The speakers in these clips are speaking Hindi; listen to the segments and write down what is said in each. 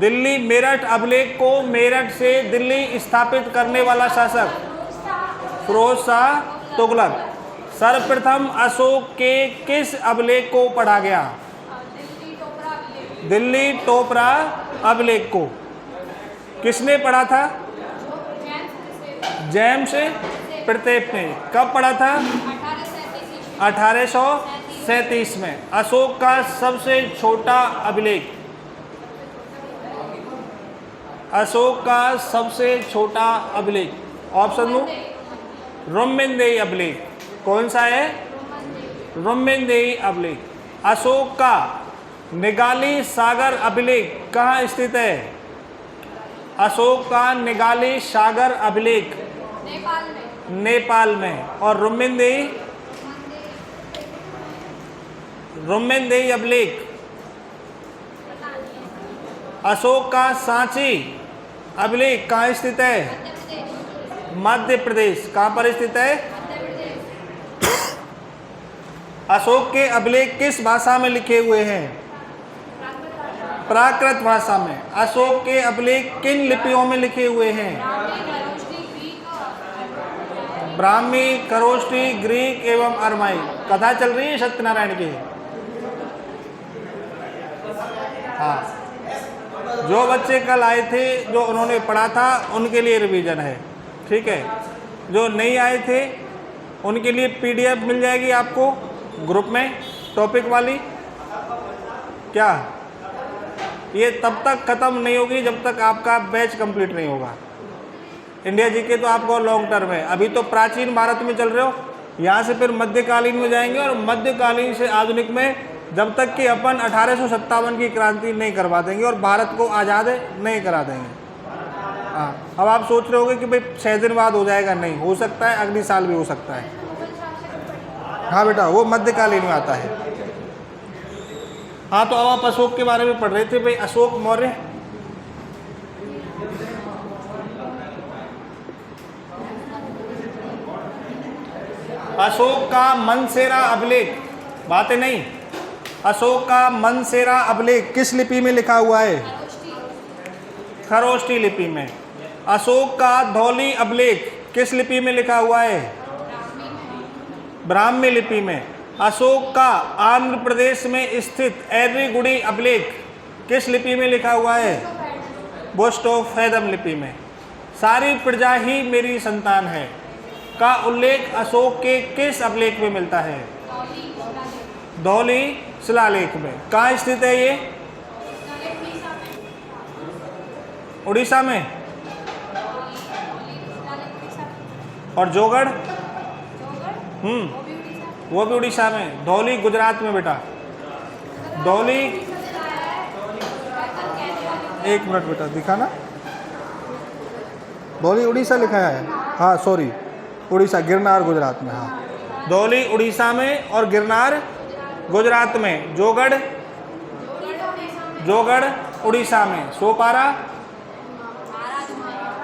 दिल्ली मेरठ अभिलेख को मेरठ से दिल्ली स्थापित करने वाला शासक फिरोज शाह तुगलक। सर्वप्रथम अशोक के किस अभिलेख को पढ़ा गया? दिल्ली टोपरा अभिलेख को किसने पढ़ा था? जेम्स प्रत्येप ने। कब पढ़ा था? 1837 में। अशोक का सबसे छोटा अभिलेख, अशोक का सबसे छोटा अभिलेख ऑप्शन दो। रुक्मिणदेही अभिलेख। कौन सा है? रुक्मिणदेही अभिलेख। अशोक का निगाली सागर अभिलेख कहाँ स्थित है? अशोक का निगाली सागर अभिलेख नेपाल में। और रुक्मिणदेही अभिलेख, अशोक का सांची अभिलेख कहाँ स्थित है? मध्य प्रदेश। कहाँ पर स्थित है? अशोक के अभिलेख किस भाषा में लिखे हुए हैं? प्राकृत भाषा में। अशोक के अभिलेख किन लिपियों में लिखे हुए हैं? ब्राह्मी, खरोष्टी, ग्रीक एवं अरमाई। कथा चल रही है सत्यनारायण की। हाँ, जो बच्चे कल आए थे, जो उन्होंने पढ़ा था, उनके लिए रिवीजन है, ठीक है। जो नहीं आए थे उनके लिए पीडीएफ मिल जाएगी आपको ग्रुप में, टॉपिक वाली। क्या ये तब तक ख़त्म नहीं होगी जब तक आपका बैच कंप्लीट नहीं होगा। इंडिया जीके तो आपको लॉन्ग टर्म है। अभी तो प्राचीन भारत में चल रहे हो, यहाँ से फिर मध्यकालीन में जाएंगे, और मध्यकालीन से आधुनिक में जब तक कि अपन 1857 की क्रांति नहीं करवा देंगे और भारत को आज़ाद नहीं करा देंगे। हाँ, अब आप सोच रहे होगे कि भाई 6 दिन बाद हो जाएगा। नहीं हो सकता है, अगली साल भी हो सकता है। हाँ बेटा, वो मध्यकालीन में आता है। हाँ, तो अब आप अशोक के बारे में पढ़ रहे थे भाई। अशोक मौर्य, अशोक का मनसेरा अभिलेख, बातें नहीं, अशोक का मनसेरा अभिलेख किस लिपि में लिखा हुआ है? खरोष्टी लिपि में। अशोक का धौली अभिलेख किस लिपि में लिखा हुआ है? ब्राह्मी लिपि में। अशोक का आंध्र प्रदेश में स्थित एर्रीगुडी अभिलेख किस लिपि में लिखा हुआ है? बोस्टोफेदम लिपि में। सारी प्रजा ही मेरी संतान है का उल्लेख अशोक के किस अभिलेख में मिलता है? धौली शिलालेख में। कहाँ स्थित है ये? उड़ीसा में। और जोगढ़? वो भी उड़ीसा में। धौली गुजरात में बेटा। धौली, एक मिनट बेटा दिखाना। धौली उड़ीसा लिखा है। हाँ सॉरी, उड़ीसा, गिरनार गुजरात में। हाँ, धौली उड़ीसा में और गिरनार गुजरात में। जोगढ़, जोगढ़ उड़ीसा में। सोपारा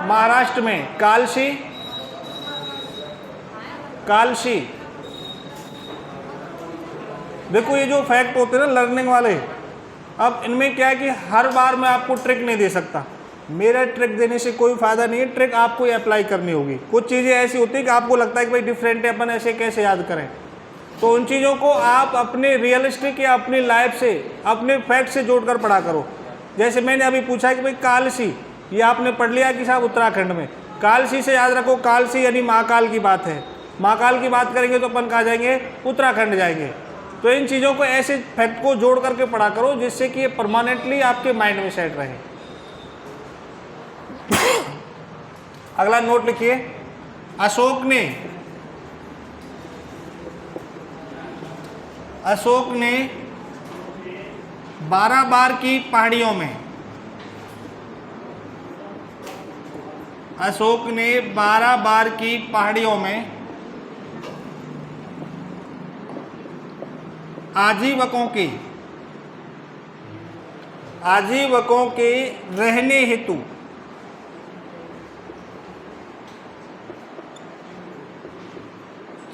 महाराष्ट्र में। कालसी, कालसी। देखो ये जो फैक्ट होते हैं ना लर्निंग वाले, अब इनमें क्या है कि हर बार मैं आपको ट्रिक नहीं दे सकता। मेरा ट्रिक देने से कोई फायदा नहीं है, ट्रिक आपको ही अप्लाई करनी होगी। कुछ चीज़ें ऐसी होती है कि आपको लगता है कि भाई डिफरेंट है, अपन ऐसे कैसे याद करें। तो उन चीज़ों को आप अपने रियलिस्टिक या अपनी लाइफ से, अपने फैक्ट से जोड़कर पढ़ा करो। जैसे मैंने अभी पूछा कि भाई कालसी, ये आपने पढ़ लिया कि साहब उत्तराखंड में। कालसी से याद रखो, कालसी यानी महाकाल की बात है। महाकाल की बात करेंगे तो अपन कहाँ जाएंगे? उत्तराखंड जाएंगे। तो इन चीज़ों को ऐसे फैक्ट को जोड़ करके पढ़ा करो जिससे कि ये परमानेंटली आपके माइंड में सेट रहे। अगला नोट लिखिए। अशोक ने 12 बार की पहाड़ियों में, अशोक ने 12 बार की पहाड़ियों में आजीवकों के रहने हेतु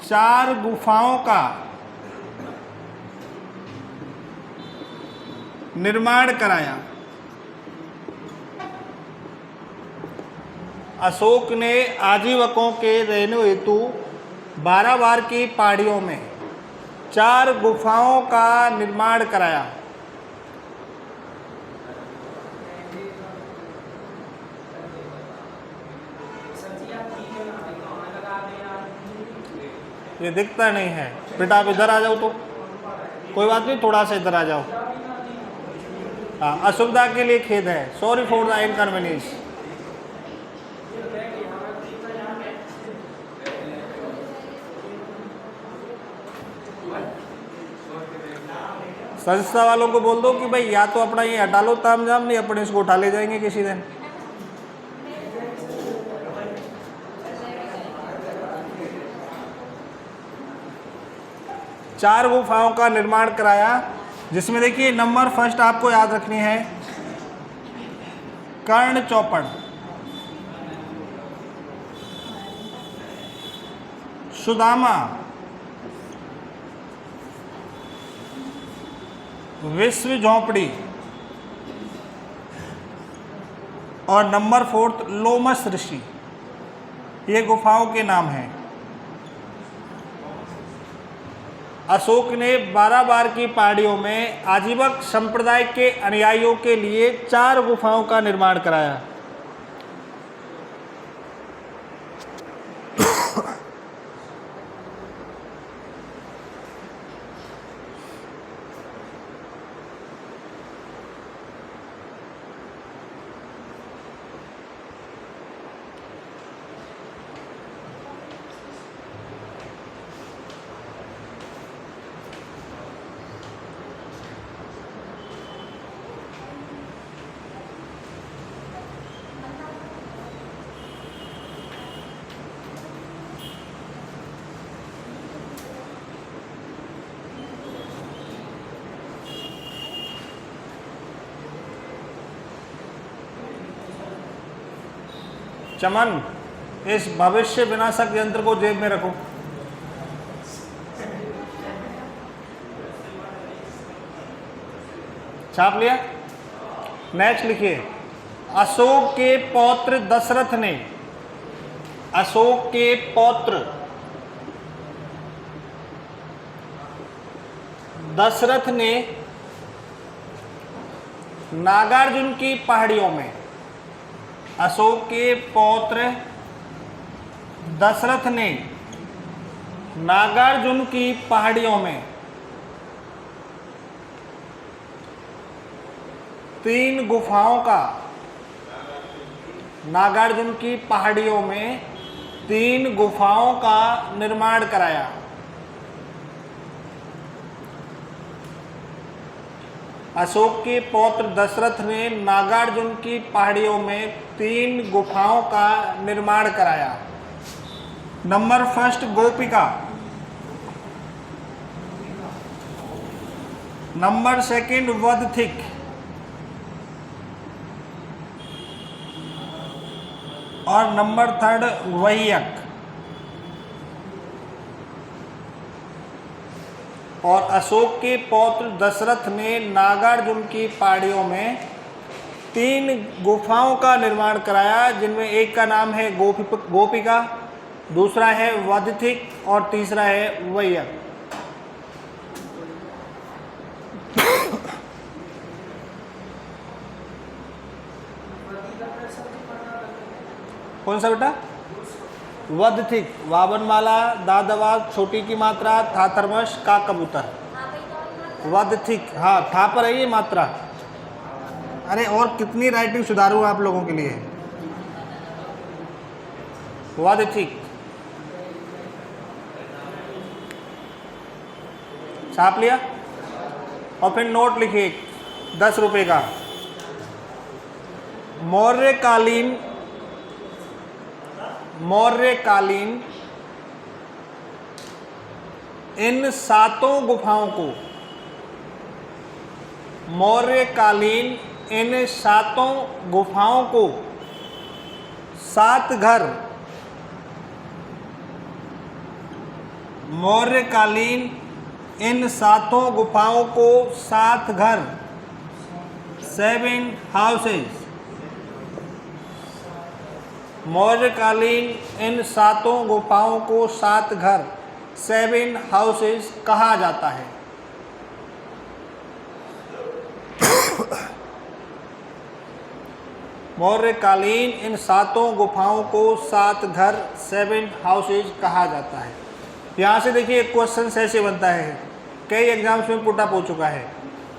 चार गुफाओं का निर्माण कराया। अशोक ने आजीवकों के रहने हेतु 12 बार की पहाड़ियों में 4 गुफाओं का निर्माण कराया। ये दिखता नहीं है बेटा, आप इधर आ जाओ तो कोई बात नहीं, थोड़ा सा इधर आ जाओ। हाँ, असुविधा के लिए खेद है, सॉरी फॉर द इनकन्वीनियंस। संस्था वालों को बोल दो कि भाई या तो अपना ये हटा लो तामझाम, नहीं अपने इसको उठा ले जाएंगे किसी दिन। चार गुफाओं का निर्माण कराया, जिसमें देखिए नंबर फर्स्ट आपको याद रखनी है, कर्ण चौपड़, सुदामा, विश्व झोंपड़ी और नंबर फोर्थ लोमस ऋषि। ये गुफाओं के नाम हैं। अशोक ने 12 बार की पहाड़ियों में आजीवक संप्रदाय के अनुयायियों के लिए 4 गुफाओं का निर्माण कराया। चमन, इस भविष्य विनाशक यंत्र को जेब में रखो। छाप लिया? नेक्स्ट लिखिए, अशोक के पौत्र दशरथ ने, अशोक के पौत्र दशरथ ने नागार्जुन की पहाड़ियों में, अशोक के पौत्र दशरथ ने नागार्जुन की पहाड़ियों में 3 गुफाओं का, नागार्जुन की पहाड़ियों में 3 गुफाओं का निर्माण कराया। अशोक के पौत्र दशरथ ने नागार्जुन की पहाड़ियों में 3 गुफाओं का निर्माण कराया। नंबर फर्स्ट गोपिका, नंबर सेकंड वदथिक, और नंबर थर्ड वह्यक। और अशोक के पौत्र दशरथ ने नागार्जुन की पहाड़ियों में 3 गुफाओं का निर्माण कराया, जिनमें एक का नाम है गोपिका, दूसरा है वदथिक और तीसरा है वह्यक। कौन सा बेटा? वदथिक, वावनमाला, दादवाद, छोटी की मात्रा, था थर्मस, का कबूतर। वदथिक, हाँ था पर है ये मात्रा। अरे और कितनी राइटिंग सुधारूं आप लोगों के लिए। वदथिक, छाप लिया? और फिर नोट लिखिए 10 रुपए का। मौर्यकालीन इन 7 गुफाओं को, मौर्यकालीन इन 7 गुफाओं को 7 घर, मौर्यकालीन इन 7 गुफाओं को 7 घर, 7 हाउसेज, मौर्यकालीन इन 7 गुफाओं को 7 घर 7 हाउसेस कहा जाता है? मौर्यकालीन इन 7 गुफाओं को 7 घर 7 हाउसेज कहा जाता है। यहाँ से देखिए एक क्वेश्चन ऐसे बनता है, कई एग्जाम्स में पुट अप हो चुका है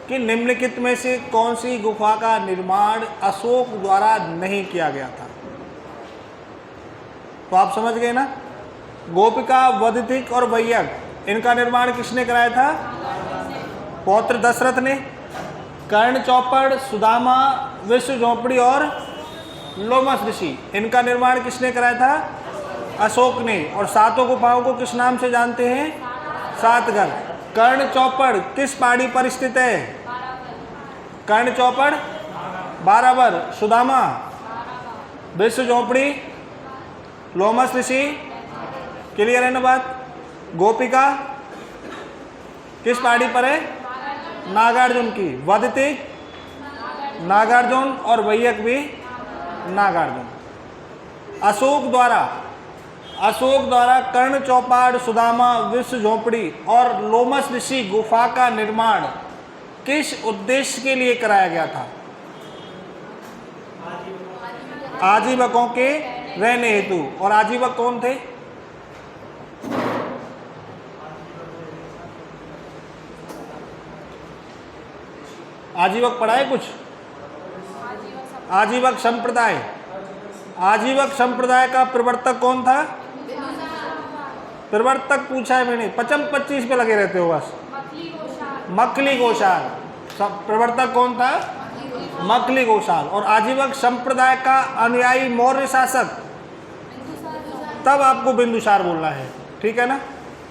कि निम्नलिखित में से कौन सी गुफा का निर्माण अशोक द्वारा नहीं किया गया था? तो आप समझ गए ना, गोपिका, वदतिक और वैयक इनका निर्माण किसने कराया था? पौत्र दशरथ ने। कर्ण चौपड़, सुदामा, विश्व झोपड़ी और लोमस ऋषि इनका निर्माण किसने कराया था? अशोक ने। और 7 गुफाओं को किस नाम से जानते हैं? 7 घर। कर्ण चौपड़ किस पहाड़ी पर स्थित है? कर्ण चौपड़ बाराबर। सुदामा, विश्व झोपड़ी, लोमस ऋषि, क्लियर है ना बात? गोपिका किस पहाड़ी पर है? नागार्जुन की। वदतिक नागार्जुन और वैयक भी नागार्जुन। अशोक द्वारा कर्ण चौपाड़, सुदामा, विश्व झोपड़ी और लोमस ऋषि गुफा का निर्माण किस उद्देश्य के लिए कराया गया था? आजीवकों के रहने हेतु। और आजीवक कौन थे? आजीवक पढ़ा है कुछ? आजीवक संप्रदाय। आजीवक संप्रदाय का प्रवर्तक कौन था? प्रवर्तक पूछा है मैंने, 25 पे लगे रहते हो बस। मखली गोशाल। प्रवर्तक कौन था? मखली गोशाल। और आजीवक संप्रदाय का अनुयायी मौर्य शासक, तब आपको बिंदुसार बोलना है, ठीक है ना?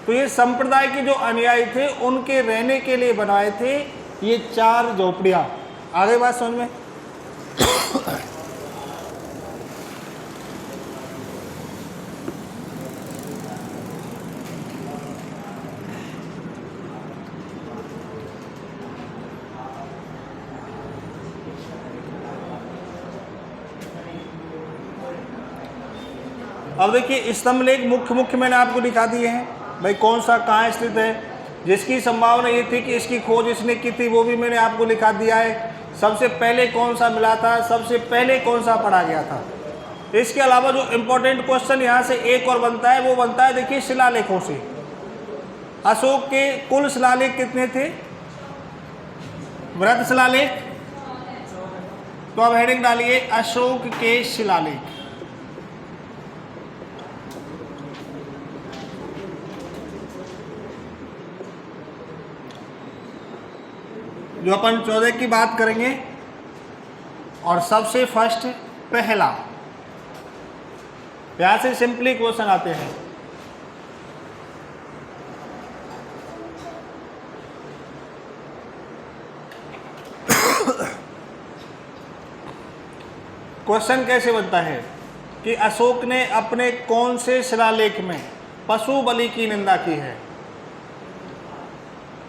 तो ये संप्रदाय के जो अनुयायी थे उनके रहने के लिए बनवाए थे ये 4 झोपड़ियाँ। आगे बात समझ में? अब देखिए स्तंभलेख मुख्य मैंने आपको दिखा दिए हैं भाई, कौन सा कहाँ स्थित है। जिसकी संभावना ये थी कि इसकी खोज इसने की थी वो भी मैंने आपको लिखा दिया है। सबसे पहले कौन सा मिला था, सबसे पहले कौन सा पढ़ा गया था। इसके अलावा जो इम्पोर्टेंट क्वेश्चन यहाँ से एक और बनता है वो बनता है देखिए शिलालेखों से। अशोक के कुल शिलालेख कितने थे? वृहद शिलालेख। तो अब हेडिंग डालिए अशोक के शिलालेख। जो अपन 14 की बात करेंगे और सबसे फर्स्ट पहला, यहाँ से सिंपली क्वेश्चन आते हैं। क्वेश्चन कैसे बनता है कि अशोक ने अपने कौन से शिलालेख में पशु बलि की निंदा की है?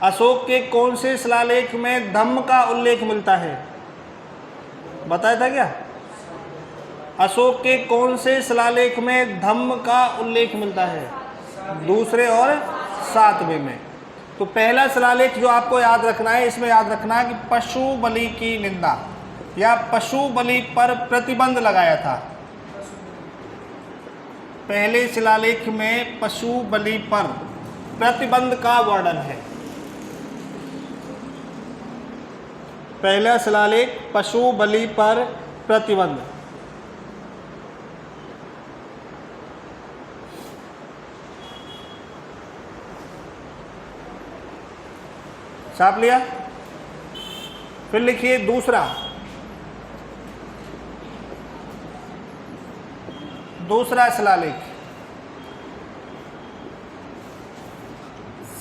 अशोक के कौन से शिलालेख में धम्म का उल्लेख मिलता है? बताया था क्या? अशोक के कौन से शिलालेख में धम्म का उल्लेख मिलता है? दूसरे और 7वें में। तो पहला शिलालेख जो आपको याद रखना है, इसमें याद रखना है कि पशु बलि की निंदा या पशु बलि पर प्रतिबंध लगाया था। पहले शिलालेख में पशु बलि पर प्रतिबंध का वर्णन है। पहला शिलालेख पशु बलि पर प्रतिबंध। छाप लिया? फिर लिखिए दूसरा शिलालेख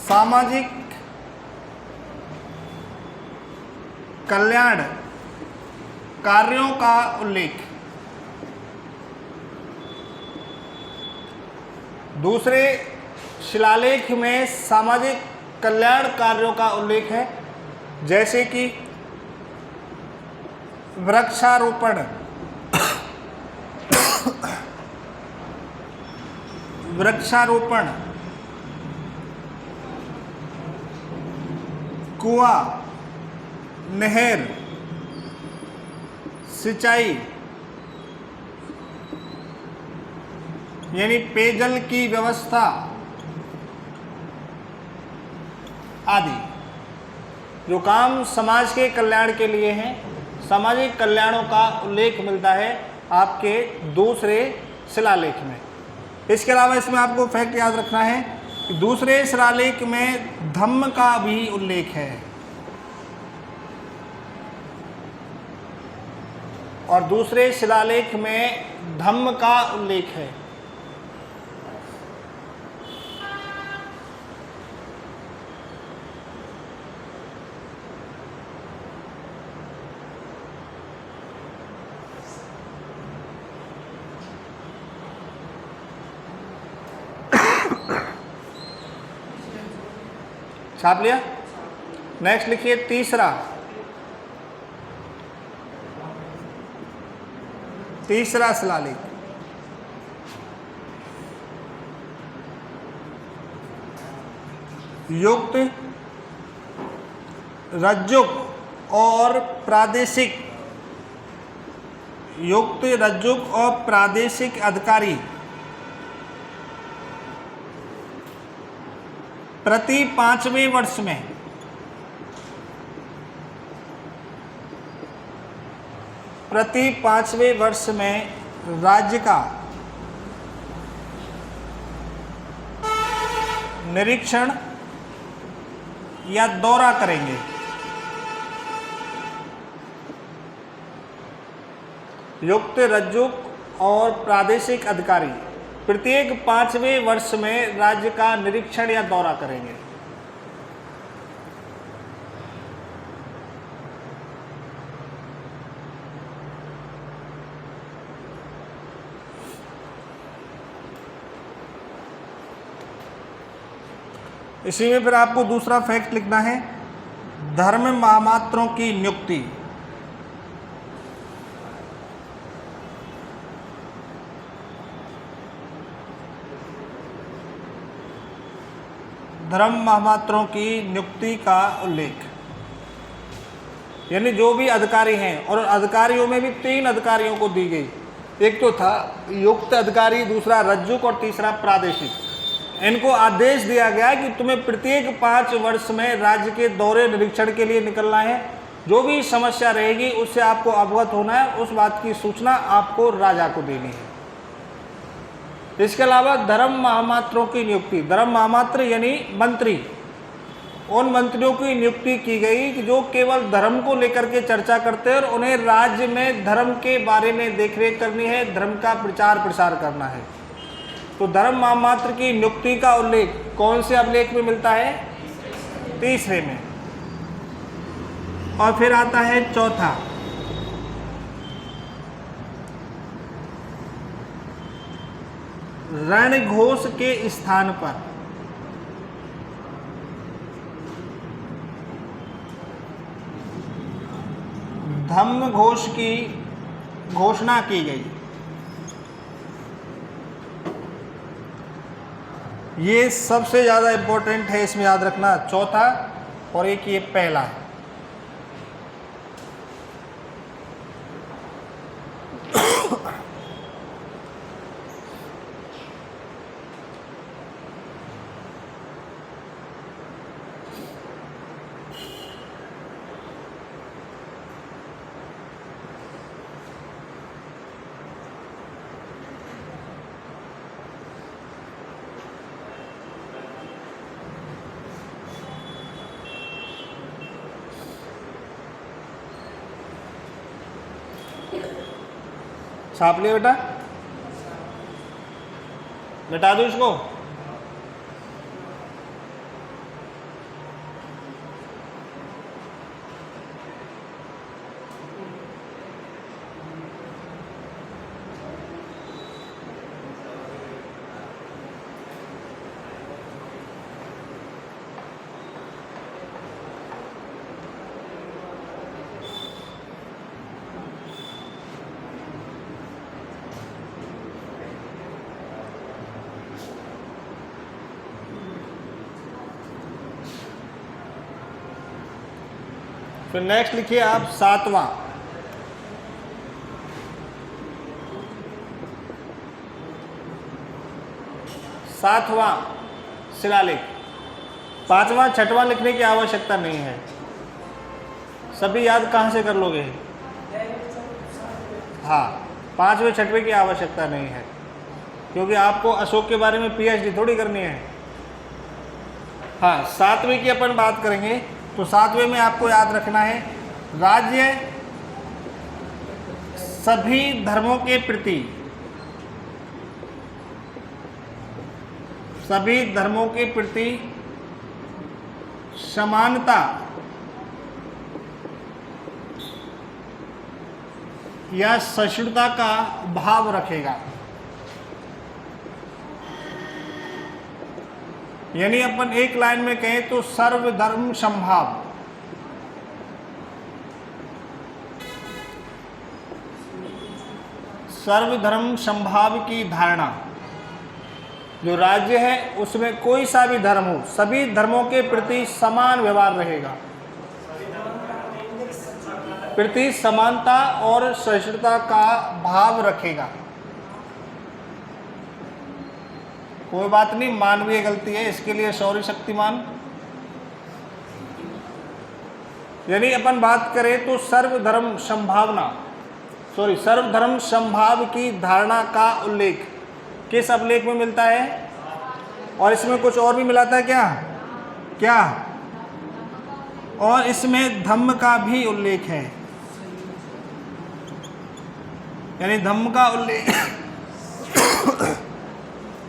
सामाजिक कल्याण कार्यों का उल्लेख। दूसरे शिलालेख में सामाजिक कल्याण कार्यों का उल्लेख है, जैसे कि वृक्षारोपण, वृक्षारोपण, कुआं, नहर, सिंचाई यानी पेयजल की व्यवस्था आदि जो काम समाज के कल्याण के लिए हैं, सामाजिक कल्याणों का उल्लेख मिलता है आपके दूसरे शिलालेख में। इसके अलावा इसमें आपको फैक्ट याद रखना है कि दूसरे शिलालेख में धम्म का भी उल्लेख है और दूसरे शिलालेख में धम्म का उल्लेख है। छाप लिया? नेक्स्ट लिखिए तीसरा शिलालेख, युक्त, रज्जुक और प्रादेशिक, युक्त, रज्जुक और प्रादेशिक अधिकारी प्रति 5वें वर्ष में राज्य का निरीक्षण या दौरा करेंगे। युक्त, रज्जुक और प्रादेशिक अधिकारी प्रत्येक 5वें वर्ष में राज्य का निरीक्षण या दौरा करेंगे। इसी में फिर आपको दूसरा फैक्ट लिखना है, धर्म महामात्रों की नियुक्ति। धर्म महामात्रों की नियुक्ति का उल्लेख, यानी जो भी अधिकारी हैं, और अधिकारियों में भी 3 अधिकारियों को दी गई, एक तो था युक्त अधिकारी, दूसरा रज्जुक और तीसरा प्रादेशिक। इनको आदेश दिया गया कि तुम्हें प्रत्येक 5 वर्ष में राज्य के दौरे निरीक्षण के लिए निकलना है। जो भी समस्या रहेगी उससे आपको अवगत होना है, उस बात की सूचना आपको राजा को देनी है। इसके अलावा धर्म महामात्रों की नियुक्ति, धर्म महामात्र यानी मंत्री, उन मंत्रियों की नियुक्ति की गई कि जो केवल धर्म को लेकर के चर्चा करते हैं और उन्हें राज्य में धर्म के बारे में देखरेख करनी है, धर्म का प्रचार प्रसार करना है। तो धर्म महामात्र की नियुक्ति का उल्लेख कौन से अभिलेख में मिलता है? तीसरे में। और फिर आता है चौथा, रणघोष के स्थान पर धम्म घोष की घोषणा की गई। ये सबसे ज़्यादा इम्पोर्टेंट है, इसमें याद रखना, चौथा और एक ये पहला है। छाप लिया बेटा, मिटा दो इसको। फिर नेक्स्ट लिखिए आप 7वां। 7वां शिलालेख। 5वां 6वां लिखने की आवश्यकता नहीं है, सभी याद कहाँ से कर लोगे? हाँ, 5वें 6वें की आवश्यकता नहीं है, क्योंकि आपको अशोक के बारे में पीएचडी थोड़ी करनी है। हाँ, 7वें की अपन बात करेंगे, तो 7वें में आपको याद रखना है, राज्य सभी धर्मों के प्रति, सभी धर्मों के प्रति समानता या सहिष्णुता का भाव रखेगा। यानी अपन एक लाइन में कहें तो सर्वधर्म समभाव। सर्वधर्म समभाव की धारणा, जो राज्य है उसमें कोई सा भी धर्म हो, सभी धर्मों के प्रति समान व्यवहार रहेगा, प्रति समानता और सहिष्णुता का भाव रखेगा। कोई बात नहीं, मानवीय गलती है, इसके लिए सॉरी शक्तिमान। यानी अपन बात करें तो सर्वधर्म संभावना, सर्वधर्म संभाव की धारणा का उल्लेख किस अभिलेख में मिलता है? और इसमें कुछ और भी मिलाता है क्या? और इसमें धम्म का भी उल्लेख है, यानी धम्म का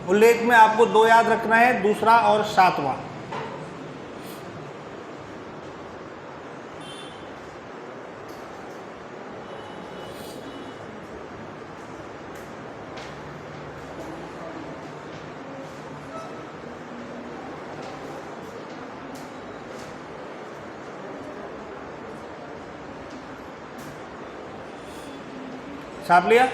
उल्लेख में आपको 2 याद रखना है, दूसरा और 7वां। छाप लिया?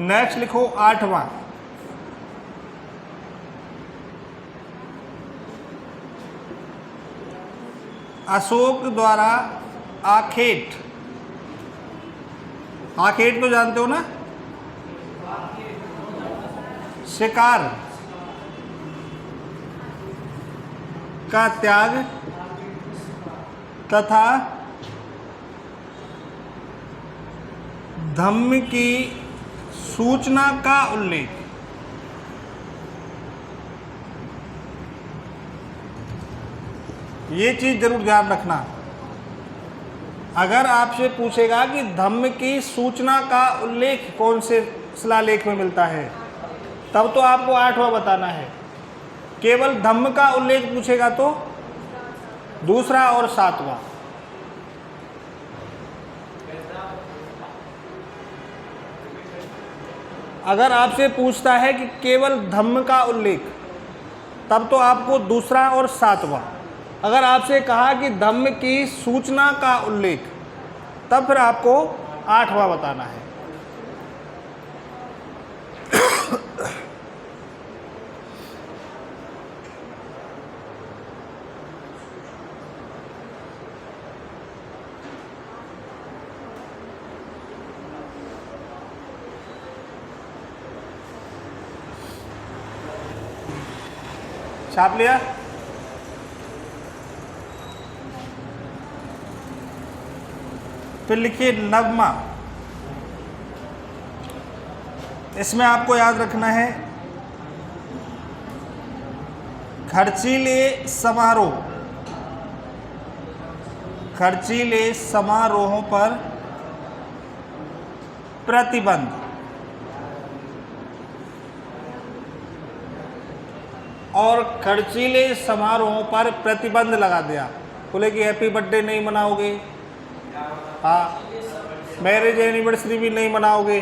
नेक्स्ट लिखो 8वां। अशोक द्वारा आखेट। आखेट तो जानते हो ना? शिकार का त्याग तथा धम्म की सूचना का उल्लेख। ये चीज जरूर ध्यान रखना, अगर आपसे पूछेगा कि धम्म की सूचना का उल्लेख कौन से शिलालेख में मिलता है, तब तो आपको 8वां बताना है। केवल धम्म का उल्लेख पूछेगा तो दूसरा और 7वां। अगर आपसे पूछता है कि केवल धम्म का उल्लेख, तब तो आपको दूसरा और 7वां। अगर आपसे कहा कि धम्म की सूचना का उल्लेख, तब फिर आपको 8वां बताना है। छाप लिया? फिर लिखिए 9वां। इसमें आपको याद रखना है, खर्चीले समारोह। खर्चीले समारोहों पर प्रतिबंध। और खर्चीले समारोहों पर प्रतिबंध लगा दिया, बोले कि हैप्पी बर्थडे नहीं मनाओगे, हाँ, मैरिज एनिवर्सरी भी नहीं मनाओगे।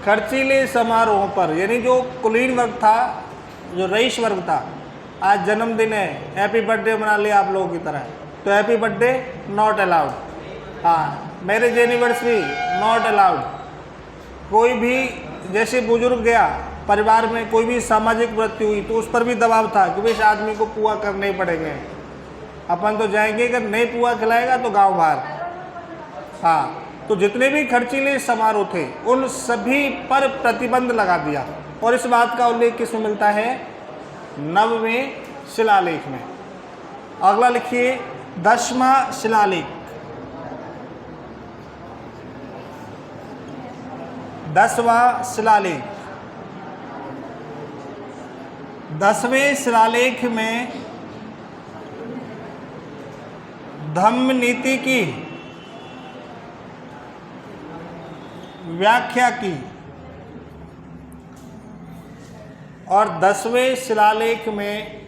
खर्चीले समारोहों पर, यानी जो कुलीन वर्ग था, जो रईस वर्ग था, आज जन्मदिन है, हैप्पी बर्थडे मना लिया आप लोगों की तरह, तो हैप्पी बर्थडे नॉट अलाउड। हाँ, मैरिज एनिवर्सरी नॉट अलाउड। कोई भी जैसे बुजुर्ग गया, परिवार में कोई भी सामाजिक मृत्यु हुई तो उस पर भी दबाव था कि भाई इस आदमी को पुआ करने ही पड़ेंगे, अपन तो जाएंगे, अगर नहीं पुआ खिलाएगा तो गांव बाहर। हाँ, तो जितने भी खर्चीले समारोह थे उन सभी पर प्रतिबंध लगा दिया। और इस बात का उल्लेख किसमें मिलता है? 9वें शिलालेख में। अगला लिखिए 10वां शिलालेख। 10वां शिलालेख। 10वें शिलालेख में धम्म नीति की व्याख्या की, और 10वें शिलालेख में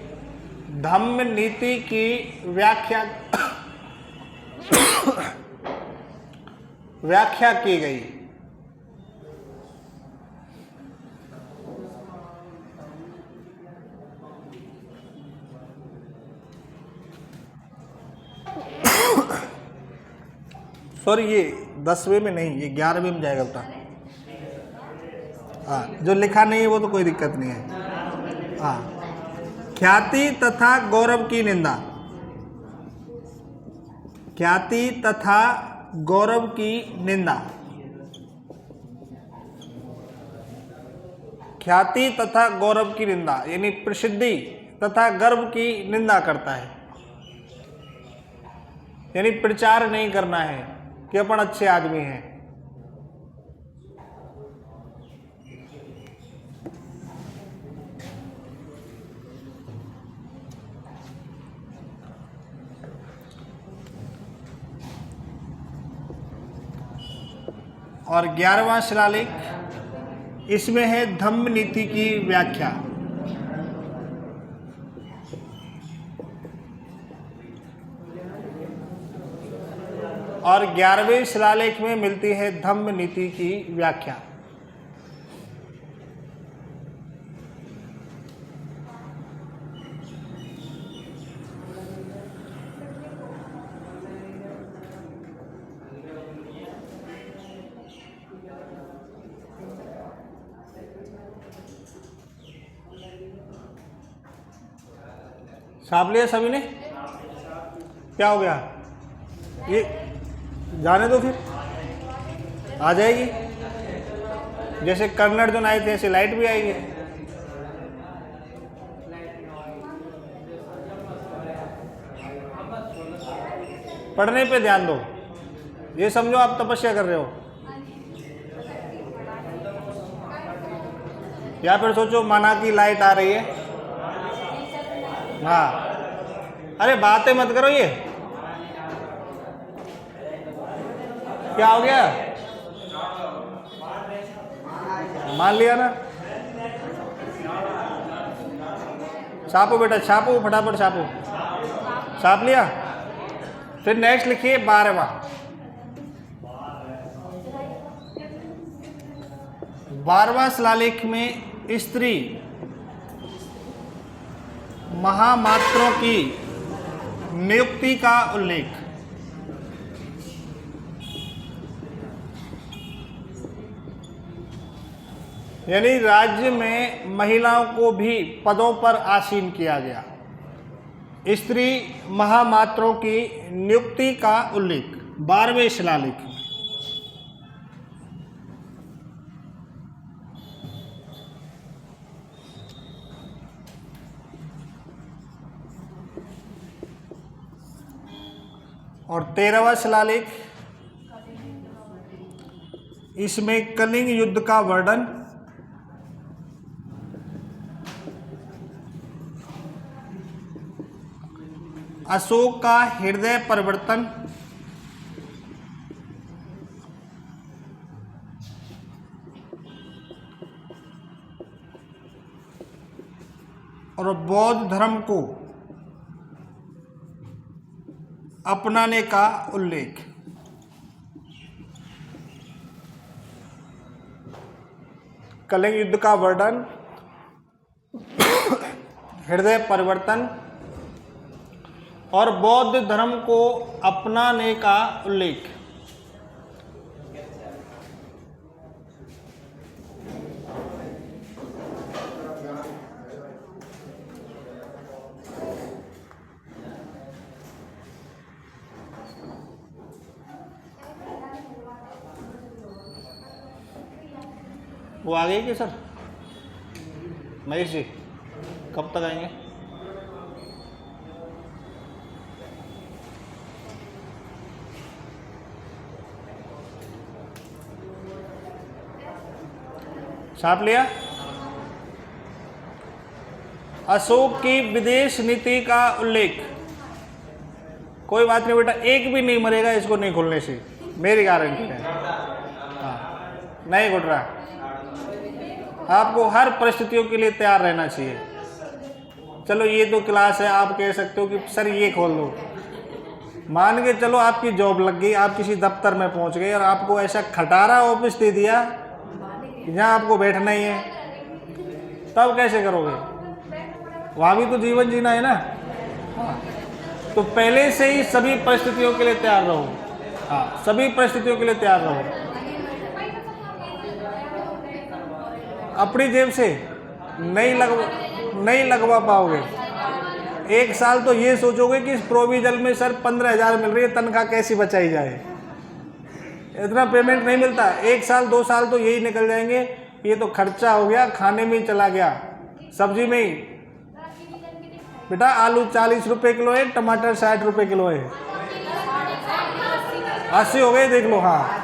धम्म नीति की व्याख्या की गई। सॉरी, ये 10वें में नहीं, ये 11वें में जाएगा बेटा। हाँ, जो लिखा नहीं है वो तो कोई दिक्कत नहीं है। हाँ, ख्याति तथा गौरव की निंदा। ख्याति तथा गौरव की निंदा। ख्याति तथा गौरव की निंदा यानी प्रसिद्धि तथा गर्व की निंदा करता है, यानी प्रचार नहीं करना है कि अपन अच्छे आदमी हैं। और 11वां शिलालेख, इसमें है धम्म नीति की व्याख्या। और 11वें शिलालेख में मिलती है धम्म नीति की व्याख्या। छाप लिया सभी ने? क्या हो गया? ये जाने दो, फिर आ जाएगी। जैसे कर्नल जो आए थे ऐसे लाइट भी आएगी। पढ़ने पे ध्यान दो, ये समझो आप तपस्या कर रहे हो, या फिर सोचो माना की लाइट आ रही है। हाँ, अरे बातें मत करो, ये क्या हो गया? मान लिया ना? छापो बेटा, छापो, फटाफट छापो। छाप लिया? फिर नेक्स्ट लिखिए 12वां। 12वां शिलालेख में स्त्री महामात्रों की नियुक्ति का उल्लेख। यानी राज्य में महिलाओं को भी पदों पर आसीन किया गया। स्त्री महामात्रों की नियुक्ति का उल्लेख 12वें शिलालेख में। और 13वां शिलालेख, इसमें कलिंग युद्ध का वर्णन। अशोक का हृदय परिवर्तन। और बौद्ध धर्म को अपनाने का उल्लेख। कलिंग युद्ध का वर्णन, हृदय परिवर्तन और बौद्ध धर्म को अपनाने का उल्लेख। वो आ गए कि सर महेश जी कब तक आएंगे? छाप लिया? अशोक की विदेश नीति का उल्लेख। कोई बात नहीं बेटा, एक भी नहीं मरेगा इसको नहीं खोलने से, मेरी गारंटी है। हाँ, नहीं घुट रहा। आपको हर परिस्थितियों के लिए तैयार रहना चाहिए। चलो ये तो क्लास है, आप कह सकते हो कि सर ये खोल दो। मान के चलो आपकी जॉब लग गई, आप किसी दफ्तर में पहुंच गए और आपको ऐसा खटारा ऑफिस दे दिया जहाँ आपको बैठना ही है, तब कैसे करोगे? वहाँ भी तो जीवन जीना है ना। हाँ, तो पहले से ही सभी परिस्थितियों के लिए तैयार रहो। हाँ, सभी परिस्थितियों के लिए तैयार रहो। अपनी जेब से नहीं लगवा पाओगे। एक साल तो ये सोचोगे कि इस प्रोविजन में सर 15,000 मिल रही है, तनख्वाह कैसी बचाई जाए, इतना पेमेंट नहीं मिलता। 1 साल 2 साल तो यही निकल जाएंगे, ये तो खर्चा हो गया, खाने में ही चला गया, सब्जी में ही। बेटा आलू 40 रुपये किलो है, टमाटर 60 रुपये किलो है, 80 हो गए देख लो। हाँ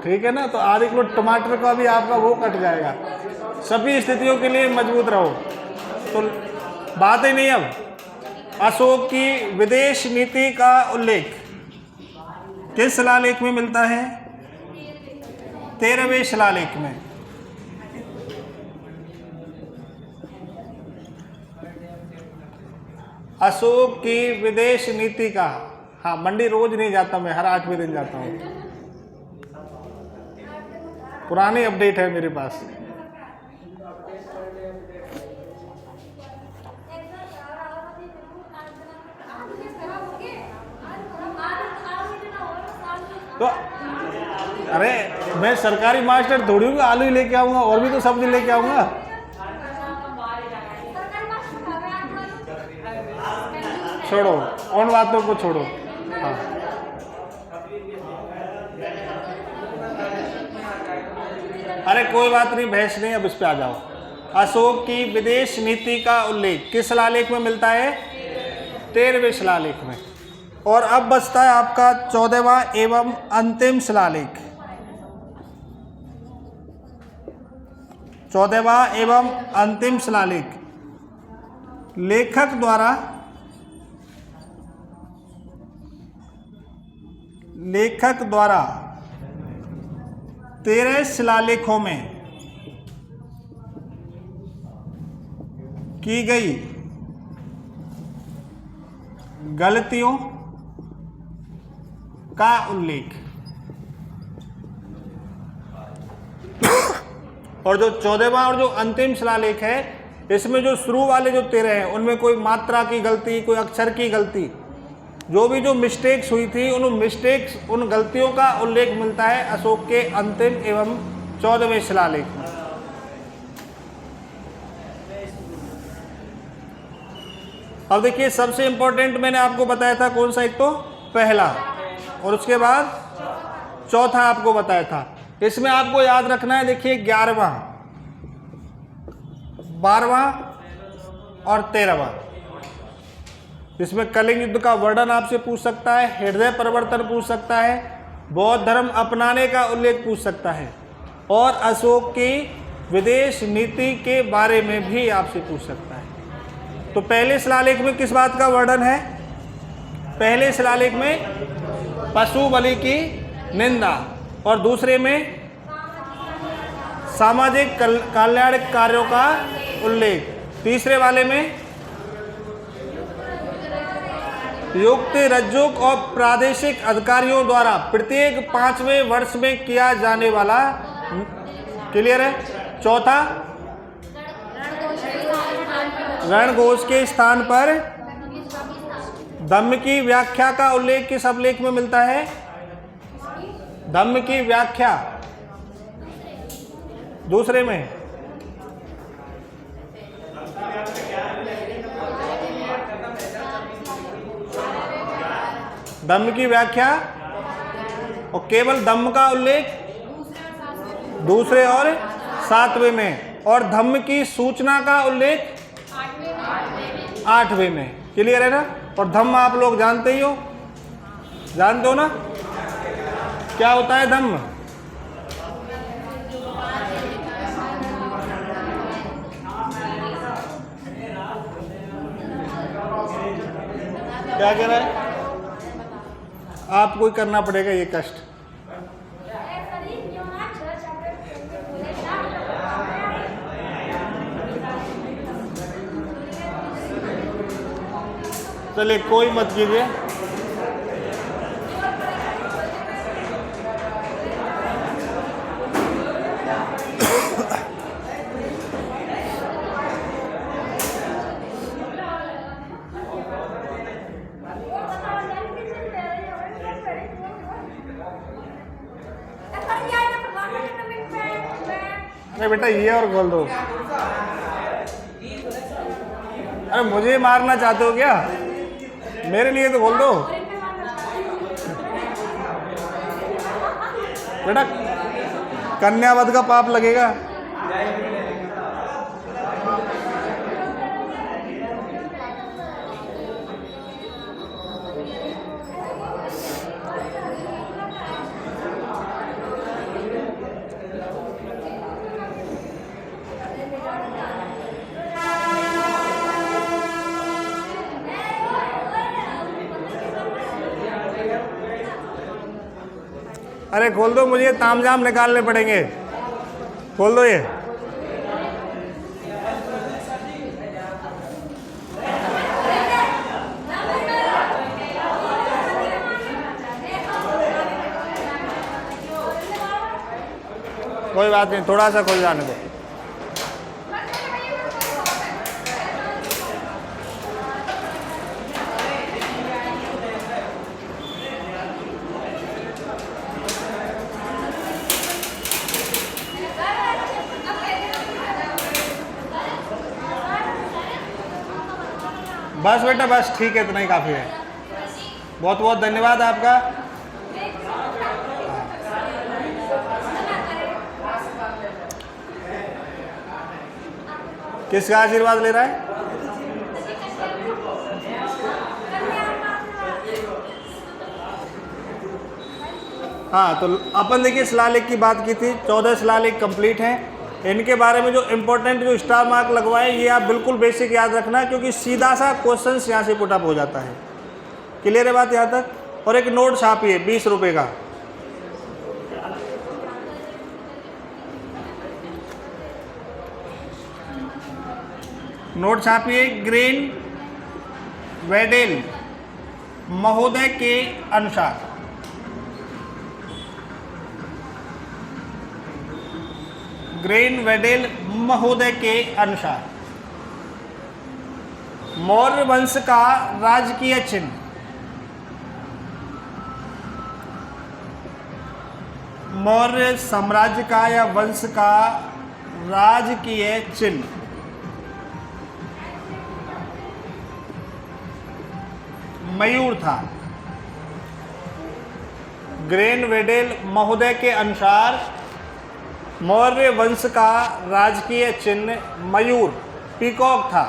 ठीक है ना, तो आधे किलो टमाटर का भी आपका वो कट जाएगा। सभी स्थितियों के लिए मजबूत रहो। तो बात ही नहीं। अब अशोक की विदेश नीति का उल्लेख किस शिलालेख में मिलता है? 13वें शिलालेख में। अशोक की विदेश नीति का। हाँ, मंडी रोज नहीं जाता मैं, हर 8वें दिन जाता हूँ। पुरानी अपडेट है मेरे पास। तो अरे मैं सरकारी मास्टर थोड़ी हूँ, आलू ही लेके आऊंगा, और भी तो सब्जी लेके आऊंगा। छोड़ो उन बातों को, छोड़ो। हाँ, अरे कोई बात नहीं, बहस नहीं, अब इस पे आ जाओ। अशोक की विदेश नीति का उल्लेख किस शिलालेख में मिलता है? 13वें शिलालेख में। और अब बचता है आपका 14वां एवं अंतिम शिलालेख। 14वां एवं अंतिम शिलालेख लेखक द्वारा 13 शिलालेखों में की गई गलतियों का उल्लेख। और जो 14वां और जो अंतिम शिलालेख है, इसमें जो शुरू वाले जो 13 हैं उनमें कोई मात्रा की गलती, कोई अक्षर की गलती, जो भी जो मिस्टेक्स हुई थी, उन गलतियों का उल्लेख मिलता है अशोक के अंतिम एवं 14वें शिलालेख में। अब देखिए, सबसे इंपॉर्टेंट मैंने आपको बताया था कौन सा? एक तो पहला, और उसके बाद चौथा आपको बताया था। इसमें आपको याद रखना है, देखिए 11वां, 12वां और 13वां। इसमें कलिंग युद्ध का वर्णन आपसे पूछ सकता है, हृदय परिवर्तन पूछ सकता है, बौद्ध धर्म अपनाने का उल्लेख पूछ सकता है, और अशोक की विदेश नीति के बारे में भी आपसे पूछ सकता है। तो पहले शिलालेख में किस बात का वर्णन है? पहले शिलालेख में पशु बलि की निंदा, और दूसरे में सामाजिक कल्याण कार्यों का उल्लेख, तीसरे वाले में युक्त रज्जुक और प्रादेशिक अधिकारियों द्वारा प्रत्येक 5वें वर्ष में किया जाने वाला, क्लियर है? चौथा रणघोष के स्थान पर धम्म की व्याख्या का उल्लेख किस अभिलेख में मिलता है? धम्म की व्याख्या दूसरे में। धम्म की व्याख्या और केवल धम्म का उल्लेख दूसरे और सातवें में, और धम्म की सूचना का उल्लेख आठवें में। क्लियर है ना? और धम्म आप लोग जानते ही हो, जानते हो ना क्या होता है धम्म? क्या कह रहा है? आपको ही करना पड़ेगा ये कष्ट। चलिए कोई मत कीजिए। अरे बेटा ये और खोल दो। अरे मुझे मारना चाहते हो क्या? मेरे लिए तो खोल दो बेटा, कन्यावध का पाप लगेगा। अरे खोल दो, मुझे तामझाम निकालने पड़ेंगे। खोल दो ये। कोई बात नहीं, थोड़ा सा खुल जाने दो। बस बेटा बस, ठीक है, इतना ही काफ़ी है। बहुत बहुत धन्यवाद आपका। किसका आशीर्वाद ले रहा है? हाँ, तो अपन देखिए शिलालेख की बात की थी, 14 शिलालेख कंप्लीट हैं। इनके बारे में जो इम्पोर्टेंट जो स्टार मार्क लगवाए ये आप बिल्कुल बेसिक याद रखना, क्योंकि सीधा सा क्वेश्चन यहाँ से पुटअप हो जाता है। क्लियर है बात यहाँ तक? और एक नोट छापिए 20 रुपये का। नोट छापिए ग्रेन वेडेल महोदय के अनुसार। ग्रेन वेडेल महोदय के अनुसार मौर्य वंश का राजकीय चिन्ह, मौर्य साम्राज्य का या वंश का राजकीय चिन्ह मयूर था। ग्रेन वेडेल महोदय के अनुसार मौर्य वंश का राजकीय चिन्ह मयूर, पीकॉक था।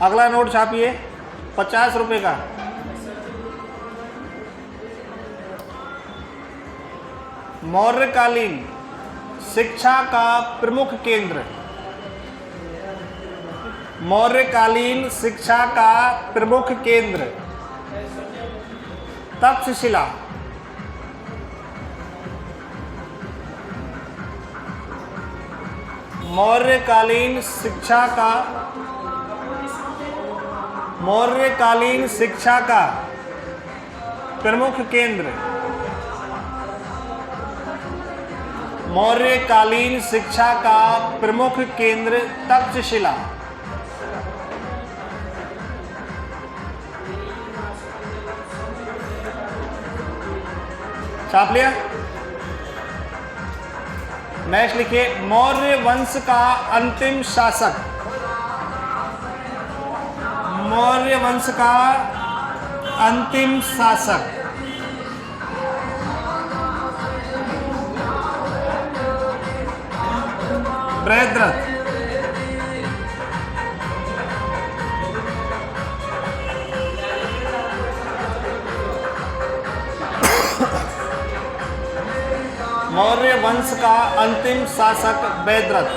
अगला नोट छापिए 50 रुपये का। मौर्यकालीन शिक्षा का प्रमुख केंद्र, मौर्यकालीन शिक्षा का प्रमुख केंद्र तक्षशिला। मौर्यकालीन शिक्षा का प्रमुख केंद्र, मौर्यकालीन शिक्षा का प्रमुख केंद्र तक्षशिला। छाप लिया। नेक्स्ट लिखिए, मौर्य वंश का अंतिम शासक, मौर्य वंश का अंतिम शासक। बृहद्रथ। मौर्य वंश का अंतिम शासक बृहद्रथ।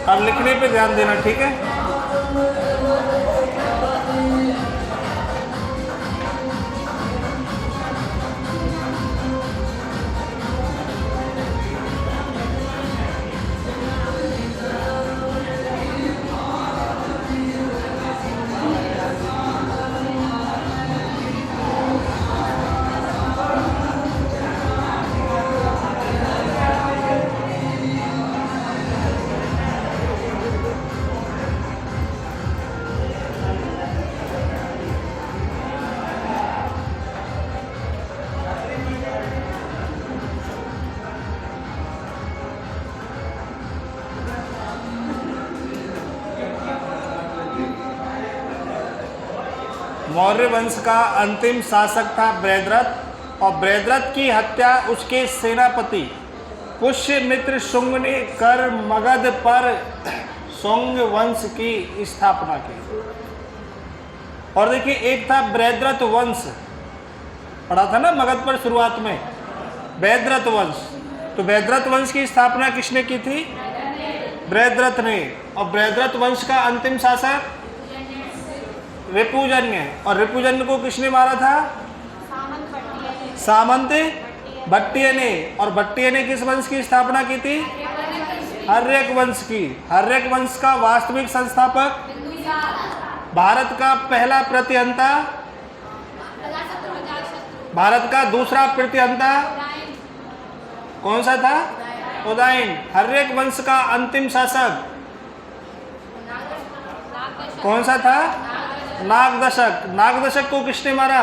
अब लिखने पे ध्यान देना, ठीक है। मौर्य वंश का अंतिम शासक था बृहद्रथ, और बृहद्रथ की हत्या उसके सेनापति पुष्यमित्र शुंग ने कर मगध पर शुंग वंश की स्थापना की। और देखिए, एक था बृहद्रथ वंश, पढ़ा था ना मगध पर शुरुआत में, बृहद्रथ वंश। तो बृहद्रथ वंश की स्थापना किसने की थी? बृहद्रथ ने। और बृहद्रथ वंश का अंतिम शासक रिपुजन्य, और रिपुजन्य को किसने मारा था? सामंत भट्टिय ने। और भट्टिय ने किस वंश की स्थापना की थी? हर्यक वंश की। हर्यक वंश का वास्तविक संस्थापक भारत का पहला प्रतिहंता, भारत का दूसरा प्रतिहंता कौन सा था? उदयन। हर्यक वंश का अंतिम शासक कौन सा था? नागदशक। नागदशक को किसने मारा?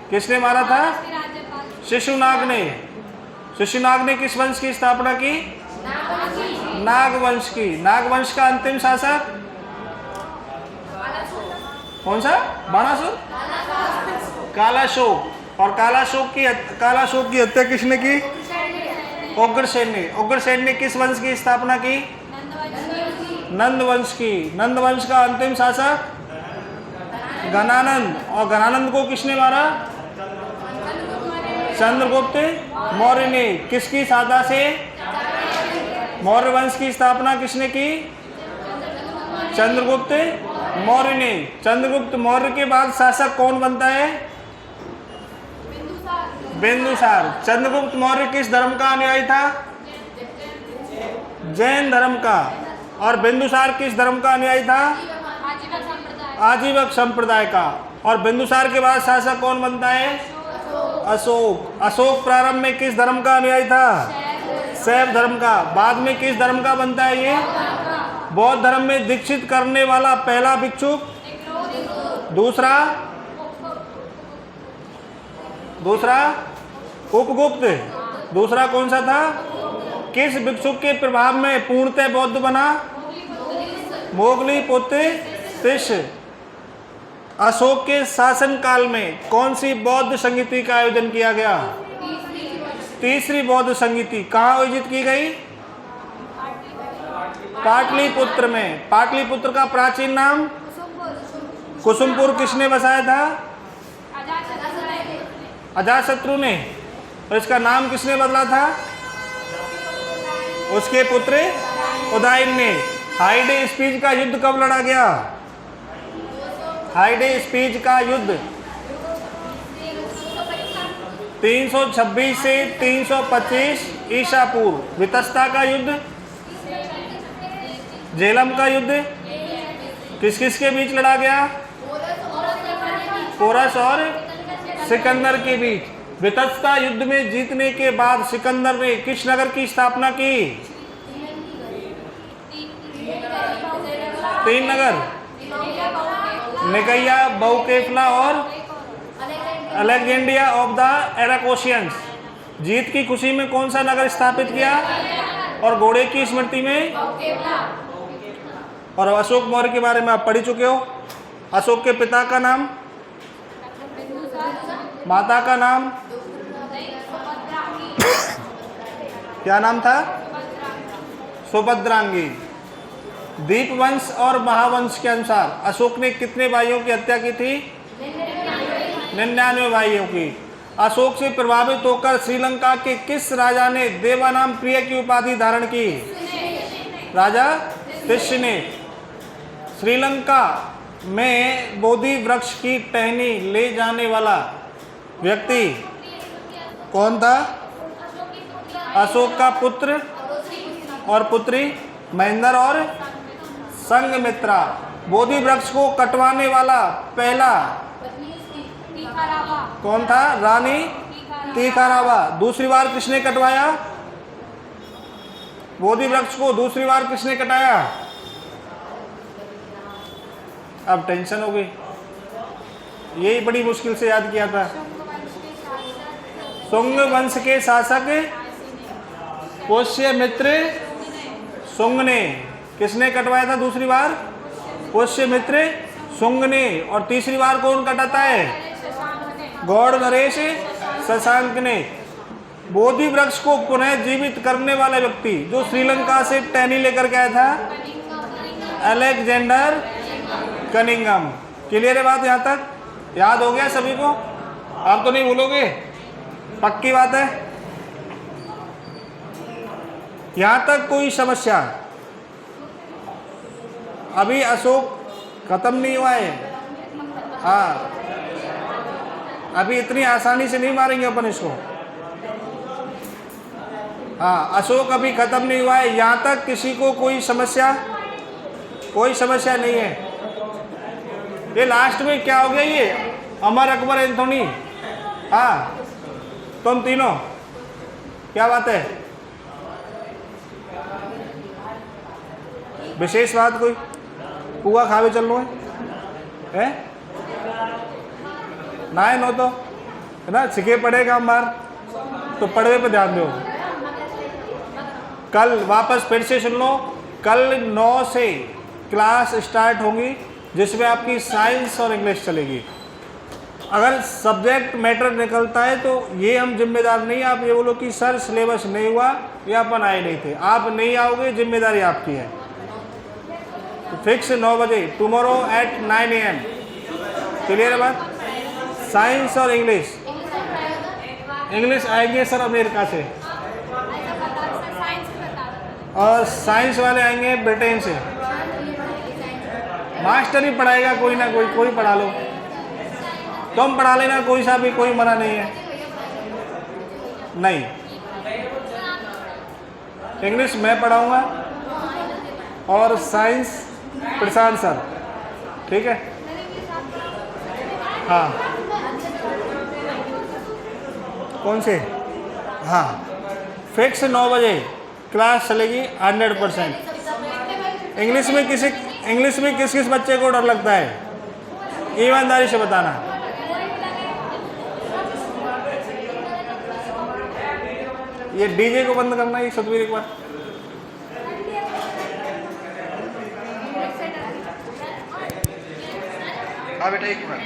किसने मारा था? शिशुनाग ने। शिशुनाग ने किस वंश की स्थापना की? नागवंश की। नागवंश का अंतिम शासक कौन सा? बाणासुर, कालाशोक। और कालाशोक की हत्या किसने की? उग्रसेन ने। उग्रसेन ने किस वंश की स्थापना की? नंदवंश की। नंदवंश का अंतिम शासक घनानंद। और घनानंद को किसने मारा? चंद्रगुप्त मौर्य ने। किसकी सहायता से? मौर्य वंश की स्थापना किसने की? चंद्रगुप्त मौर्य ने। चंद्रगुप्त मौर्य के बाद शासक कौन बनता है? बिंदुसार। चंद्रगुप्त मौर्य किस धर्म का अनुयायी था? जैन धर्म का। और बिंदुसार किस धर्म का अनुयायी था? आजीवक संप्रदाय का। और बिंदुसार के बाद शासक कौन बनता है? अशोक। अशोक प्रारंभ में किस धर्म का अनुयायी था? शैव धर्म का। बाद में किस धर्म का बनता है ये? बौद्ध धर्म में दीक्षित करने वाला पहला भिक्षुक। दूसरा उपगुप्त। दूसरा कौन सा था? किस भिक्षुक के प्रभाव में पूर्णतः बौद्ध बना? मोगली पुत्र तिष्य। अशोक के शासन काल में कौन सी बौद्ध संगीति का आयोजन किया गया? तीसरी बौद्ध संगीति। कहाँ आयोजित की गई? पाटलिपुत्र में। पाटलिपुत्र का प्राचीन नाम? कुसुमपुर। किसने बसाया था? अजातशत्रु ने। और इसका नाम किसने बदला था? उसके पुत्र उदयन ने। हाइडे स्पीच का युद्ध कब लड़ा गया? हाइडे स्पीच का युद्ध 326 से 325 ईसा पूर्व वितस्ता का युद्ध, झेलम का युद्ध किस किस के बीच लड़ा गया? पोरस और सिकंदर के बीच। वितस्ता युद्ध में जीतने के बाद सिकंदर ने किस नगर की स्थापना की? 3 नगर, निकैया, बहुकेफला और अलेक्जेंड्रिया ऑफ द एराकोशियंस। जीत की खुशी में कौन सा नगर स्थापित किया और घोड़े की स्मृति में? और अशोक मौर्य के बारे में आप पढ़ चुके हो। अशोक के पिता का नाम, माता का नाम क्या नाम था? सुभद्रांगी। दीपवंश और महावंश के अनुसार अशोक ने कितने भाइयों की हत्या की थी? 99 भाइयों की। अशोक से प्रभावित होकर श्रीलंका के किस राजा ने देवानाम प्रिय की उपाधि धारण की? राजा तिष्य ने। श्रीलंका में बोधि वृक्ष की टहनी ले जाने वाला व्यक्ति कौन था? अशोक का पुत्र और पुत्री महेंद्र और संघमित्रा। बोधि वृक्ष को कटवाने वाला पहला कौन था? रानी तीखारावा। दूसरी बार किसने कटवाया बोधि वृक्ष को? दूसरी बार किसने कटाया? अब टेंशन हो गई, यही बड़ी मुश्किल से याद किया था। शुंग वंश के शासक पुष्यमित्र शुंग ने। किसने कटवाया था दूसरी बार? पुष्यमित्र शुंग ने। और तीसरी बार कौन कटाता है? गौड़ नरेश शशांक ने। बोधि वृक्ष को पुनः जीवित करने वाला व्यक्ति जो श्रीलंका से टहनी लेकर गया था? Alexander Cunningham. क्लियर है बात? यहाँ तक याद हो गया सभी को? आप तो नहीं भूलोगे, पक्की बात है? यहाँ तक कोई समस्या? अभी अशोक खत्म नहीं हुआ है। हाँ, अभी इतनी आसानी से नहीं मारेंगे अपन इसको। हाँ, अशोक अभी खत्म नहीं हुआ है। यहाँ तक किसी को कोई समस्या? कोई समस्या नहीं है। ये लास्ट में क्या हो गया? ये अमर, अकबर, एंथोनी। हाँ, तुम तीनों क्या बात है? विशेष बात कोई? पुआ खावे चल लो है ना? है नो तो है ना? सिखे पड़ेगा मार, तो पढ़वे पे ध्यान दो। कल वापस फिर से सुन लो। कल 9 से क्लास स्टार्ट होगी जिसमें आपकी साइंस और इंग्लिश चलेगी। अगर सब्जेक्ट मैटर निकलता है तो ये हम जिम्मेदार नहीं। आप ये बोलो कि सर सिलेबस नहीं हुआ या अपन आए नहीं थे। आप नहीं आओगे, जिम्मेदारी आपकी है। तो फिक्स 9 बजे टुमारो एट 9 AM। क्लियर है बात? साइंस और इंग्लिश। इंग्लिश आएंगे सर अमेरिका से और साइंस वाले आएंगे ब्रिटेन से। मास्टर ही पढ़ाएगा, कोई ना कोई पढ़ा लो। तुम पढ़ा लेना, कोई सा भी, कोई मना नहीं है। नहीं, इंग्लिश मैं पढ़ाऊंगा और साइंस प्रशांत सर। ठीक है? हाँ, कौन से? हाँ, फिक्स 9 बजे क्लास चलेगी 100%। इंग्लिश में किस किस बच्चे को डर लगता है? ईमानदारी से बताना। ये डीजे को बंद करना है सतवीर एक बार। हाँ बेटा एक बार।